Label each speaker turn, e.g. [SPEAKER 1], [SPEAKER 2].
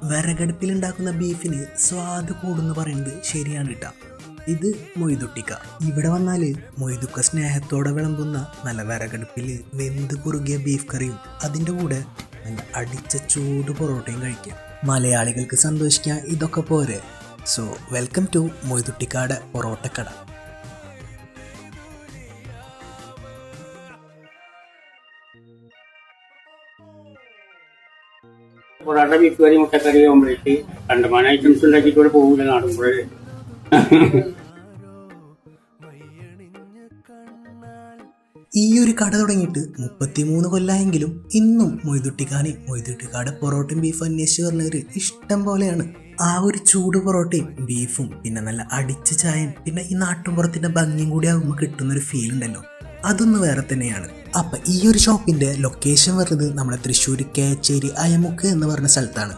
[SPEAKER 1] വിറകടുപ്പിലുണ്ടാക്കുന്ന ബീഫിന് സ്വാദ് കൂടുന്ന് പറയുന്നത് ശരിയാണ് കേട്ടോ. ഇത് മൊയ്തുട്ടിക്ക. ഇവിടെ വന്നാൽ മൊയ്തുക്ക സ്നേഹത്തോടെ വിളമ്പുന്ന നല്ല വിറകടുപ്പിൽ വെന്ത് കുറുകിയ ബീഫ് കറിയും അതിൻ്റെ കൂടെ നല്ല അടിച്ച ചൂട് പൊറോട്ടയും കഴിക്കാം. മലയാളികൾക്ക് സന്തോഷിക്കാൻ ഇതൊക്കെ പോരെ. സോ വെൽക്കം ടു മൊയ്തുട്ടിക്കാട് പൊറോട്ടക്കട.
[SPEAKER 2] പൊറോട്ട, ബീഫ് കറി, മുട്ടക്കറി, ഓംലെറ്റ്, കണ്ടമാന ഐറ്റംസ് ഉണ്ടാക്കിയിട്ട് ഇവിടെ പോകില്ല നാടുമ്പോഴേ.
[SPEAKER 1] ഈ ഒരു കട തുടങ്ങിയിട്ട് 33 കൊല്ലമെങ്കിലും ഇന്നും മൊയ്തുട്ടിക്കാട് പൊറോട്ടയും ബീഫും അന്വേഷിച്ച് പറഞ്ഞവർ ഇഷ്ടം പോലെയാണ്. ആ ഒരു ചൂട് പൊറോട്ടയും ബീഫും പിന്നെ നല്ല അടിച്ച ചായയും പിന്നെ ഈ നാട്ടുമ്പുറത്തിന്റെ ഭംഗിയും കൂടി ആകുമ്പോൾ കിട്ടുന്നൊരു ഫീൽ ഉണ്ടല്ലോ, അതൊന്ന് വേറെ തന്നെയാണ്. അപ്പൊ ഈ ഒരു ഷോപ്പിന്റെ ലൊക്കേഷൻ വരുന്നത് നമ്മുടെ തൃശ്ശൂർ കേച്ചേരി അയമുക്ക് എന്ന് പറഞ്ഞ സ്ഥലത്താണ്.